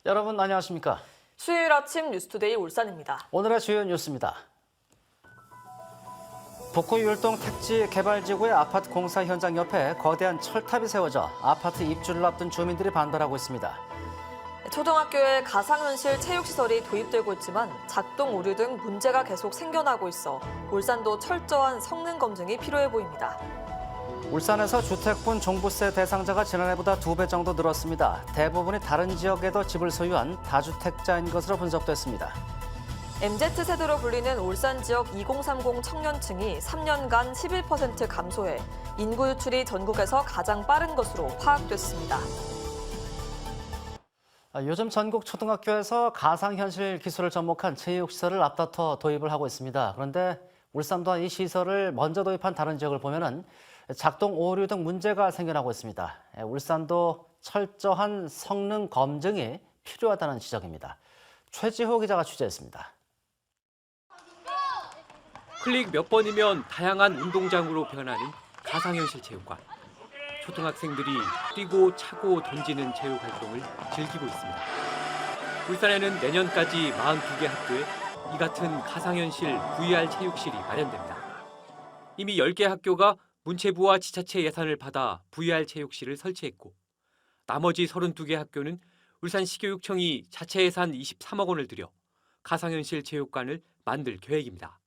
여러분 안녕하십니까? 수요일 아침 뉴스투데이 울산입니다. 오늘의 주요 뉴스입니다. 북구 율동 택지 개발지구의 아파트 공사 현장 옆에 거대한 철탑이 세워져 아파트 입주를 앞둔 주민들이 반발하고 있습니다. 초등학교에 가상현실 체육시설이 도입되고 있지만 작동 오류 등 문제가 계속 생겨나고 있어 울산도 철저한 성능 검증이 필요해 보입니다. 울산에서 주택분 종부세 대상자가 지난해보다 2배 정도 늘었습니다. 대부분이 다른 지역에도 집을 소유한 다주택자인 것으로 분석됐습니다. MZ세대로 불리는 울산 지역 2030 청년층이 3년간 11% 감소해 인구 유출이 전국에서 가장 빠른 것으로 파악됐습니다. 요즘 전국 초등학교에서 가상현실 기술을 접목한 체육시설을 앞다퉈 도입을 하고 있습니다. 그런데 울산 또한 이 시설을 먼저 도입한 다른 지역을 보면은 작동 오류 등 문제가 생겨나고 있습니다. 울산도 철저한 성능 검증이 필요하다는 지적입니다. 최지호 기자가 취재했습니다. 클릭 몇 번이면 다양한 운동장으로 변하는 가상현실 체육관. 초등학생들이 뛰고 차고 던지는 체육 활동을 즐기고 있습니다. 울산에는 내년까지 42개 학교에 이 같은 가상현실 VR 체육실이 마련됩니다. 이미 10개 학교가 문체부와 지자체 예산을 받아 VR 체육실을 설치했고 나머지 32개 학교는 울산시교육청이 자체 예산 23억 원을 들여 가상현실 체육관을 만들 계획입니다.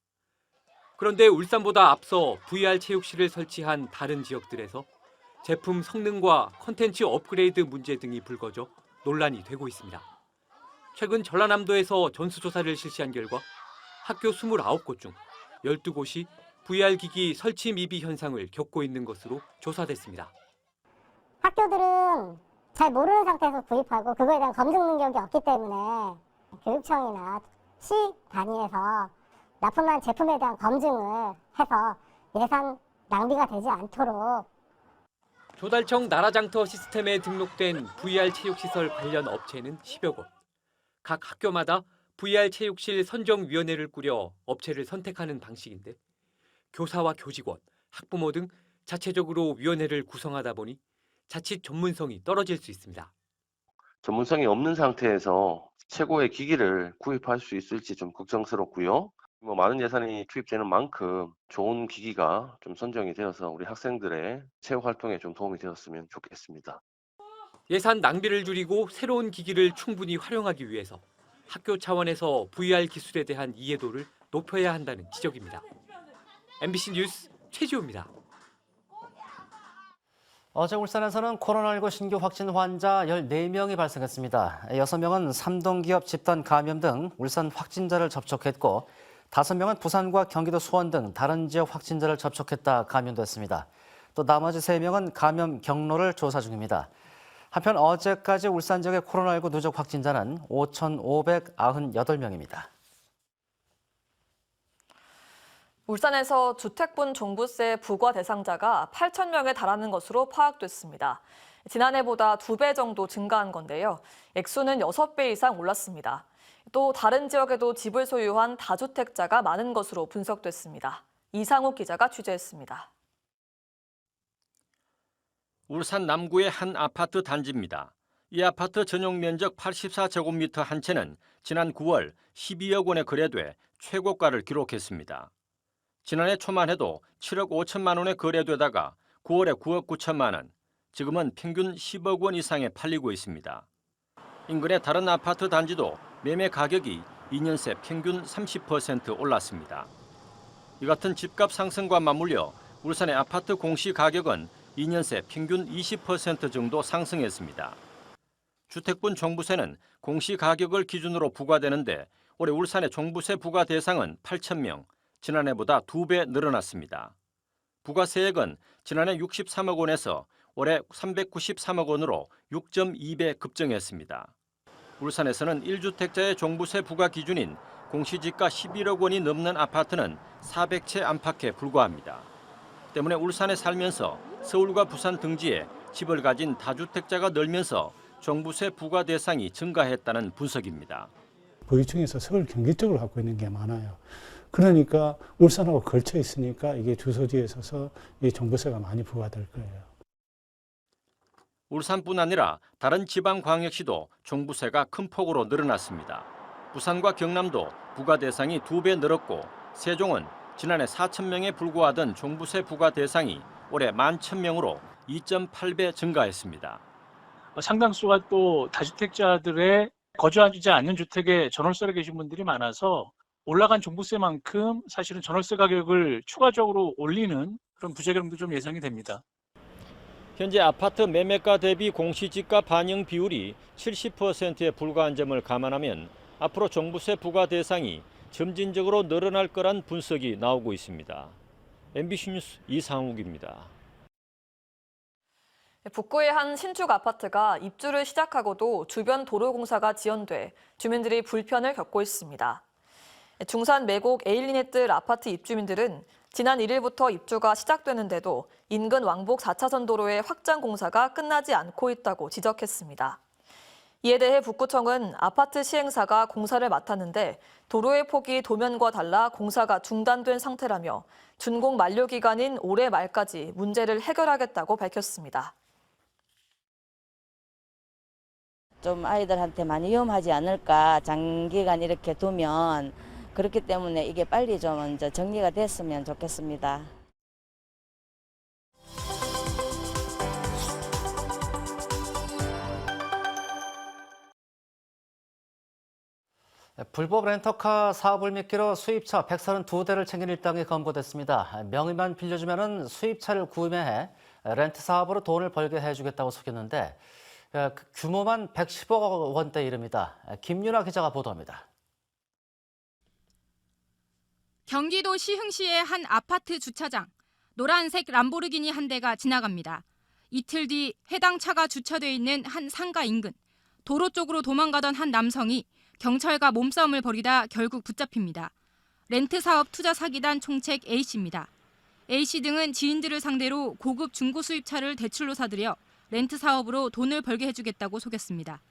그런데 울산보다 앞서 VR 체육실을 설치한 다른 지역들에서 제품 성능과 콘텐츠 업그레이드 문제 등이 불거져 논란이 되고 있습니다. 최근 전라남도에서 전수조사를 실시한 결과 학교 29곳 중 12곳이 VR 기기 설치 미비 현상을 겪고 있는 것으로 조사됐습니다. 학교들은 잘 모르는 상태에서 구입하고 그거에 대한 검증 능력이 없기 때문에 교육청이나 시 단위에서 납품한 제품에 대한 검증을 해서 예산 낭비가 되지 않도록 조달청 나라장터 시스템에 등록된 VR 체육시설 관련 업체는 10여 곳. 각 학교마다 VR 체육실 선정위원회를 꾸려 업체를 선택하는 방식인데 교사와 교직원, 학부모 등 자체적으로 위원회를 구성하다 보니 자칫 전문성이 떨어질 수 있습니다. 전문성이 없는 상태에서 최고의 기기를 구입할 수 있을지 좀 걱정스럽고요. 많은 예산이 투입되는 만큼 좋은 기기가 좀 선정이 되어서 우리 학생들의 체육 활동에 좀 도움이 되었으면 좋겠습니다. 예산 낭비를 줄이고 새로운 기기를 충분히 활용하기 위해서 학교 차원에서 VR 기술에 대한 이해도를 높여야 한다는 지적입니다. MBC 뉴스 최지호입니다. 어제 울산에서는 코로나19 신규 확진 환자 14명이 발생했습니다. 6명은 삼동기업 집단 감염 등 울산 확진자를 접촉했고 5명은 부산과 경기도 수원 등 다른 지역 확진자를 접촉했다 감염됐습니다. 또 나머지 3명은 감염 경로를 조사 중입니다. 한편 어제까지 울산 지역의 코로나19 누적 확진자는 5,598명입니다. 울산에서 주택분 종부세 부과 대상자가 8,000명에 달하는 것으로 파악됐습니다. 지난해보다 2배 정도 증가한 건데요. 액수는 6배 이상 올랐습니다. 또 다른 지역에도 집을 소유한 다주택자가 많은 것으로 분석됐습니다. 이상욱 기자가 취재했습니다. 울산 남구의 한 아파트 단지입니다. 이 아파트 전용 면적 84제곱미터 한 채는 지난 9월 12억 원에 거래돼 최고가를 기록했습니다. 지난해 초만 해도 7억 5천만 원에 거래되다가 9월에 9억 9천만 원, 지금은 평균 10억 원 이상에 팔리고 있습니다. 인근의 다른 아파트 단지도 매매 가격이 2년 새 평균 30% 올랐습니다. 이 같은 집값 상승과 맞물려 울산의 아파트 공시 가격은 2년 새 평균 20% 정도 상승했습니다. 주택분 종부세는 공시 가격을 기준으로 부과되는데 올해 울산의 종부세 부과 대상은 8,000명, 지난해보다 2배 늘어났습니다. 부과세액은 지난해 63억 원에서 올해 393억 원으로 6.2배 급증했습니다. 울산에서는 1주택자의 종부세 부과 기준인 공시지가 11억 원이 넘는 아파트는 400채 안팎에 불과합니다. 때문에 울산에 살면서 서울과 부산 등지에 집을 가진 다주택자가 늘면서 종부세 부과 대상이 증가했다는 분석입니다. 부유층에서 서울 경기 쪽으로 갖고 있는 게 많아요. 그러니까 울산하고 걸쳐 있으니까 이게 주소지에 있어서 이 종부세가 많이 부과될 거예요. 울산뿐 아니라 다른 지방광역시도 종부세가 큰 폭으로 늘어났습니다. 부산과 경남도 부과 대상이 2배 늘었고 세종은 지난해 4,000명에 불과하던 종부세 부과 대상이 올해 11,000명으로 2.8배 증가했습니다. 상당수가 또 다주택자들의 거주하지 않는 주택에 전월세로 계신 분들이 많아서 올라간 종부세만큼 사실은 전월세 가격을 추가적으로 올리는 그런 부작용도 좀 예상이 됩니다. 현재 아파트 매매가 대비 공시지가 반영 비율이 70%에 불과한 점을 감안하면 앞으로 종부세 부과 대상이 점진적으로 늘어날 거란 분석이 나오고 있습니다. MBC 뉴스 이상욱입니다. 북구의 한 신축 아파트가 입주를 시작하고도 주변 도로 공사가 지연돼 주민들이 불편을 겪고 있습니다. 중산 매곡 에일리넷들 아파트 입주민들은 지난 1일부터 입주가 시작되는데도 인근 왕복 4차선 도로의 확장 공사가 끝나지 않고 있다고 지적했습니다. 이에 대해 북구청은 아파트 시행사가 공사를 맡았는데 도로의 폭이 도면과 달라 공사가 중단된 상태라며 준공 만료 기간인 올해 말까지 문제를 해결하겠다고 밝혔습니다. 좀 아이들한테 많이 위험하지 않을까, 장기간 이렇게 두면. 그렇기 때문에 이게 빨리 좀 이제 정리가 됐으면 좋겠습니다. 불법 렌터카 사업을 미끼로 수입차 132대를 챙긴 일당이 검거됐습니다. 명의만 빌려주면 수입차를 구매해 렌트 사업으로 돈을 벌게 해주겠다고 속였는데 그 규모만 110억 원대 이릅니다. 김윤아 기자가 보도합니다. 경기도 시흥시의 한 아파트 주차장. 노란색 람보르기니 한 대가 지나갑니다. 이틀 뒤 해당 차가 주차돼 있는 한 상가 인근. 도로 쪽으로 도망가던 한 남성이 경찰과 몸싸움을 벌이다 결국 붙잡힙니다. 렌트 사업 투자 사기단 총책 A씨입니다. A씨 등은 지인들을 상대로 고급 중고 수입차를 대출로 사들여 렌트 사업으로 돈을 벌게 해주겠다고 속였습니다.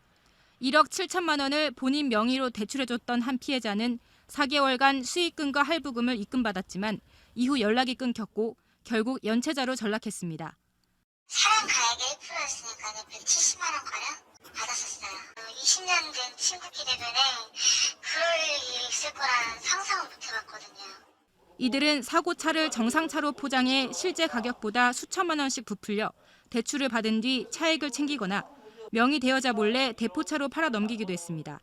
1억 7천만 원을 본인 명의로 대출해줬던 한 피해자는 4개월간 수익금과 할부금을 입금받았지만 이후 연락이 끊겼고 결국 연체자로 전락했습니다. 사람 가액의 1%였으니까 170만 원 가량 받았었어요. 20년 된 친구끼리들에 그럴 일이 있을 거라는 상상은 못 해봤거든요. 이들은 사고차를 정상차로 포장해 실제 가격보다 수천만 원씩 부풀려 대출을 받은 뒤 차익을 챙기거나 명의 대여자 몰래 대포차로 팔아 넘기기도 했습니다.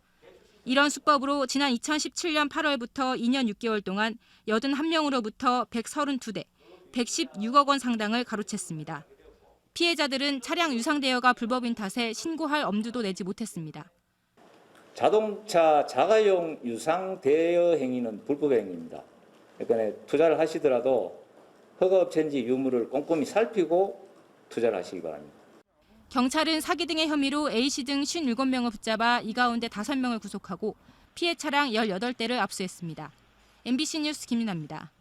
이런 수법으로 지난 2017년 8월부터 2년 6개월 동안 81명으로부터 132대, 116억 원 상당을 가로챘습니다. 피해자들은 차량 유상 대여가 불법인 탓에 신고할 엄두도 내지 못했습니다. 자동차 자가용 유상 대여 행위는 불법의 행위입니다. 그러니까 투자를 하시더라도 허가업체인지 유무를 꼼꼼히 살피고 투자를 하시기 바랍니다. 경찰은 사기 등의 혐의로 A씨 등 57명을 붙잡아 이 가운데 5명을 구속하고 피해 차량 18대를 압수했습니다. MBC 뉴스 김윤아입니다.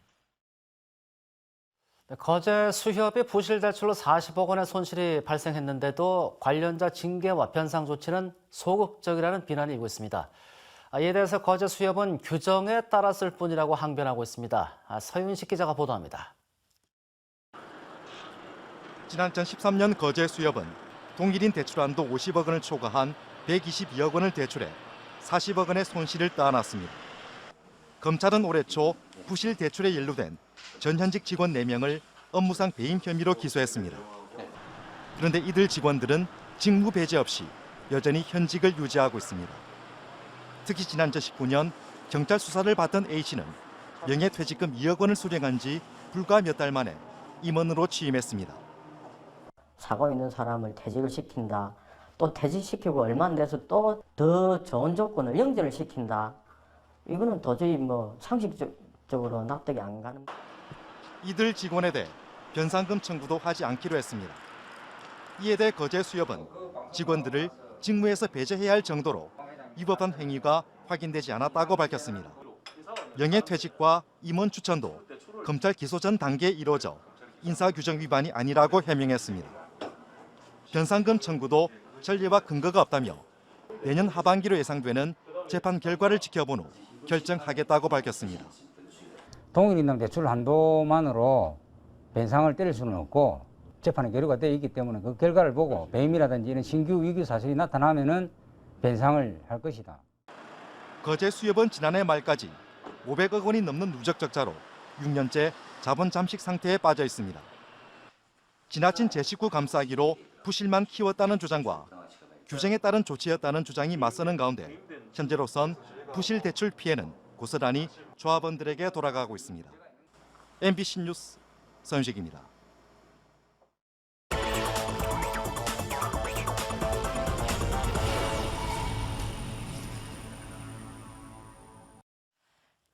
거제 수협이 부실 대출로 40억 원의 손실이 발생했는데도 관련자 징계와 변상 조치는 소극적이라는 비난이 일고 있습니다. 이에 대해서 거제 수협은 규정에 따랐을 뿐이라고 항변하고 있습니다. 서윤식 기자가 보도합니다. 지난 2013년 거제 수협은 동일인 대출한도 50억 원을 초과한 122억 원을 대출해 40억 원의 손실을 떠안았습니다. 검찰은 올해 초 부실 대출에 연루된 전현직 직원 4명을 업무상 배임 혐의로 기소했습니다. 그런데 이들 직원들은 직무 배제 없이 여전히 현직을 유지하고 있습니다. 특히 지난 2019년 경찰 수사를 받던 A씨는 명예퇴직금 2억 원을 수령한 지 불과 몇 달 만에 임원으로 취임했습니다. 사고 있는 사람을 퇴직을 시킨다. 또 퇴직시키고 얼마 안 돼서 또 더 좋은 조건을 영전을 시킨다. 이거는 도저히 상식적으로 납득이 안 가는. 이들 직원에 대해 변상금 청구도 하지 않기로 했습니다. 이에 대해 거제 수협은 직원들을 직무에서 배제해야 할 정도로 위법한 행위가 확인되지 않았다고 밝혔습니다. 명예퇴직과 임원 추천도 검찰 기소 전 단계에 이루어져 인사규정 위반이 아니라고 해명했습니다. 변상금 청구도 전례와 근거가 없다며 내년 하반기로 예상되는 재판 결과를 지켜본 후 결정하겠다고 밝혔습니다. 동일인당 대출 한도만으로 변상을 때릴 수는 없고 재판에 계류가 되어 있기 때문에 그 결과를 보고 배임이라든지 이런 신규 위기 사실이 나타나면은 변상을 할 것이다. 거제 수협은 지난해 말까지 500억 원이 넘는 누적 적자로 6년째 자본 잠식 상태에 빠져 있습니다. 지나친 제19 감싸기로 부실만 키웠다는 주장과 규정에 따른 조치였다는 주장이 맞서는 가운데 현재로선 부실 대출 피해는 고스란히 조합원들에게 돌아가고 있습니다. MBC 뉴스 서윤식입니다.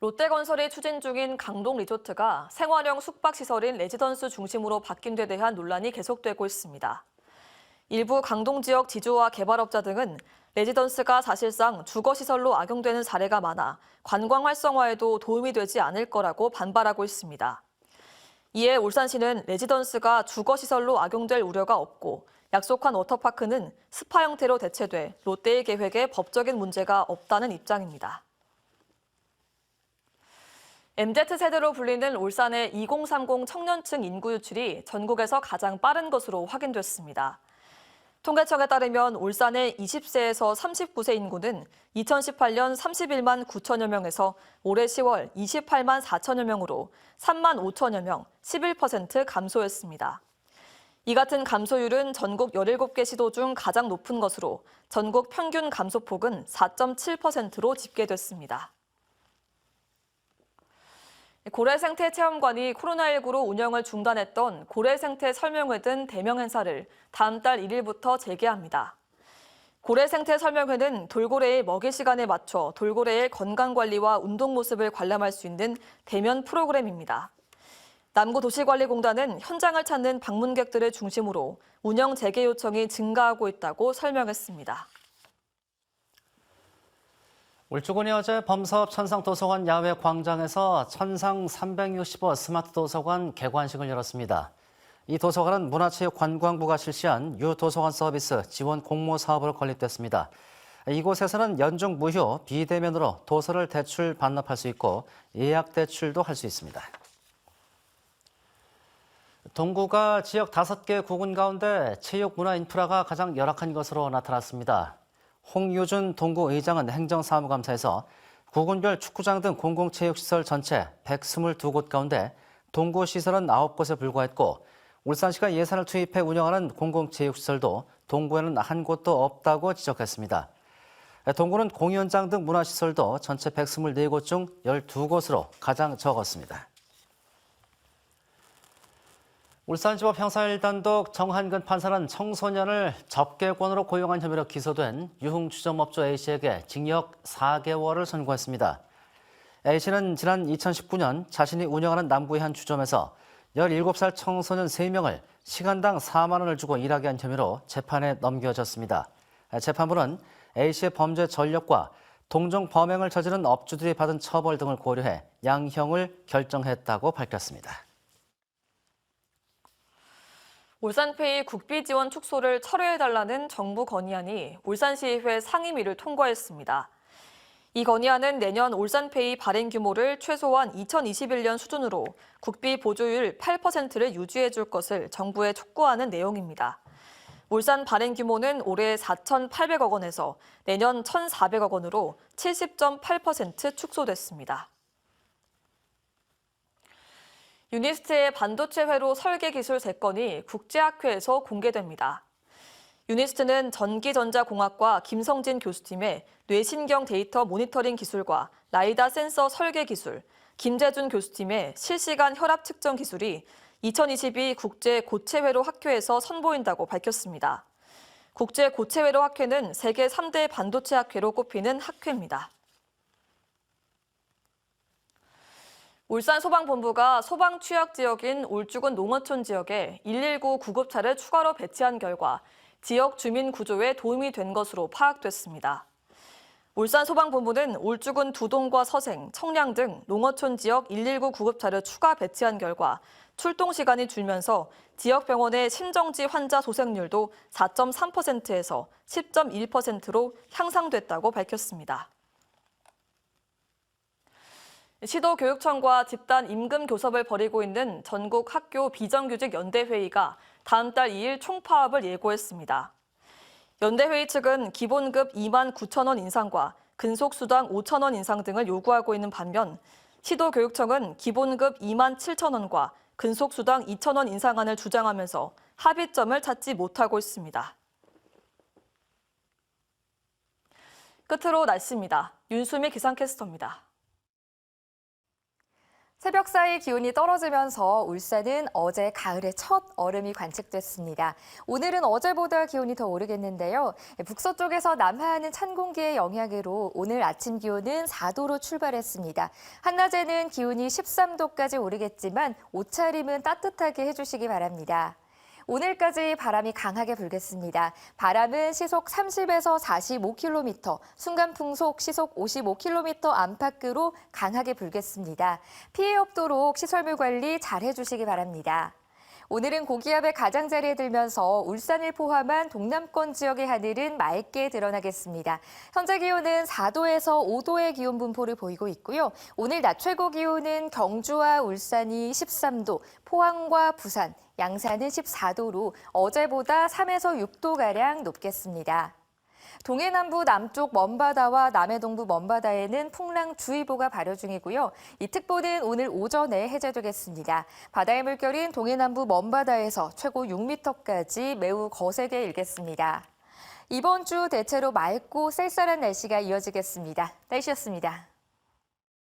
롯데건설이 추진 중인 강동 리조트가 생활형 숙박시설인 레지던스 중심으로 바뀐 데 대한 논란이 계속되고 있습니다. 일부 강동 지역 지주와 개발업자 등은 레지던스가 사실상 주거시설로 악용되는 사례가 많아 관광 활성화에도 도움이 되지 않을 거라고 반발하고 있습니다. 이에 울산시는 레지던스가 주거시설로 악용될 우려가 없고 약속한 워터파크는 스파 형태로 대체돼 롯데의 계획에 법적인 문제가 없다는 입장입니다. MZ세대로 불리는 울산의 2030 청년층 인구 유출이 전국에서 가장 빠른 것으로 확인됐습니다. 통계청에 따르면 울산의 20세에서 39세 인구는 2018년 31만 9천여 명에서 올해 10월 28만 4천여 명으로 3만 5천여 명, 11% 감소했습니다. 이 같은 감소율은 전국 17개 시도 중 가장 높은 것으로 전국 평균 감소폭은 4.7%로 집계됐습니다. 고래생태체험관이 코로나19로 운영을 중단했던 고래생태 설명회 등 대명 행사를 다음 달 1일부터 재개합니다. 고래생태 설명회는 돌고래의 먹이 시간에 맞춰 돌고래의 건강관리와 운동 모습을 관람할 수 있는 대면 프로그램입니다. 남구도시관리공단은 현장을 찾는 방문객들을 중심으로 운영 재개 요청이 증가하고 있다고 설명했습니다. 울주군이 어제 범사업 천상도서관 야외 광장에서 천상 365 스마트 도서관 개관식을 열었습니다. 이 도서관은 문화체육관광부가 실시한 유도서관 서비스 지원 공모 사업으로 건립됐습니다. 이곳에서는 연중 무휴 비대면으로 도서를 대출 반납할 수 있고 예약 대출도 할 수 있습니다. 동구가 지역 5개 구군 가운데 체육 문화 인프라가 가장 열악한 것으로 나타났습니다. 홍유준 동구 의장은 행정사무감사에서 구군별 축구장 등 공공체육시설 전체 122곳 가운데 동구 시설은 9곳에 불과했고 울산시가 예산을 투입해 운영하는 공공체육시설도 동구에는 한 곳도 없다고 지적했습니다. 동구는 공연장 등 문화시설도 전체 124곳 중 12곳으로 가장 적었습니다. 울산지법 형사 1단독 정한근 판사는 청소년을 접객원으로 고용한 혐의로 기소된 유흥주점업주 A씨에게 징역 4개월을 선고했습니다. A씨는 지난 2019년 자신이 운영하는 남구의 한 주점에서 17살 청소년 3명을 시간당 4만 원을 주고 일하게 한 혐의로 재판에 넘겨졌습니다. 재판부는 A씨의 범죄 전력과 동종 범행을 저지른 업주들이 받은 처벌 등을 고려해 양형을 결정했다고 밝혔습니다. 울산페이 국비 지원 축소를 철회해달라는 정부 건의안이 울산시의회 상임위를 통과했습니다. 이 건의안은 내년 울산페이 발행 규모를 최소한 2021년 수준으로 국비 보조율 8%를 유지해 줄 것을 정부에 촉구하는 내용입니다. 울산 발행 규모는 올해 4,800억 원에서 내년 1,400억 원으로 70.8% 축소됐습니다. 유니스트의 반도체 회로 설계 기술 3건이 국제학회에서 공개됩니다. 유니스트는 전기전자공학과 김성진 교수팀의 뇌신경 데이터 모니터링 기술과 라이다 센서 설계 기술, 김재준 교수팀의 실시간 혈압 측정 기술이 2022 국제 고체회로 학회에서 선보인다고 밝혔습니다. 국제 고체회로 학회는 세계 3대 반도체 학회로 꼽히는 학회입니다. 울산소방본부가 소방 취약 지역인 울주군 농어촌 지역에 119 구급차를 추가로 배치한 결과 지역 주민 구조에 도움이 된 것으로 파악됐습니다. 울산소방본부는 울주군 두동과 서생, 청량 등 농어촌 지역 119 구급차를 추가 배치한 결과 출동 시간이 줄면서 지역 병원의 심정지 환자 소생률도 4.3%에서 10.1%로 향상됐다고 밝혔습니다. 시도교육청과 집단 임금 교섭을 벌이고 있는 전국 학교 비정규직 연대회의가 다음 달 2일 총파업을 예고했습니다. 연대회의 측은 기본급 29,000원 인상과 근속수당 5,000원 인상 등을 요구하고 있는 반면 시도교육청은 기본급 27,000원과 근속수당 2,000원 인상안을 주장하면서 합의점을 찾지 못하고 있습니다. 끝으로 날씨입니다. 윤수미 기상캐스터입니다. 새벽 사이 기온이 떨어지면서 울산은 어제 가을의 첫 얼음이 관측됐습니다. 오늘은 어제보다 기온이 더 오르겠는데요. 북서쪽에서 남하하는 찬 공기의 영향으로 오늘 아침 기온은 4도로 출발했습니다. 한낮에는 기온이 13도까지 오르겠지만 옷차림은 따뜻하게 해주시기 바랍니다. 오늘까지 바람이 강하게 불겠습니다. 바람은 시속 30에서 45km, 순간풍속 시속 55km 안팎으로 강하게 불겠습니다. 피해 없도록 시설물 관리 잘 해주시기 바랍니다. 오늘은 고기압의 가장자리에 들면서 울산을 포함한 동남권 지역의 하늘은 맑게 드러나겠습니다. 현재 기온은 4도에서 5도의 기온 분포를 보이고 있고요. 오늘 낮 최고 기온은 경주와 울산이 13도, 포항과 부산, 양산은 14도로 어제보다 3에서 6도가량 높겠습니다. 동해 남부 남쪽 먼바다와 남해 동부 먼바다에는 풍랑주의보가 발효 중이고요. 이 특보는 오늘 오전에 해제되겠습니다. 바다의 물결은 동해 남부 먼바다에서 최고 6m까지 매우 거세게 일겠습니다. 이번 주 대체로 맑고 쌀쌀한 날씨가 이어지겠습니다. 날씨였습니다.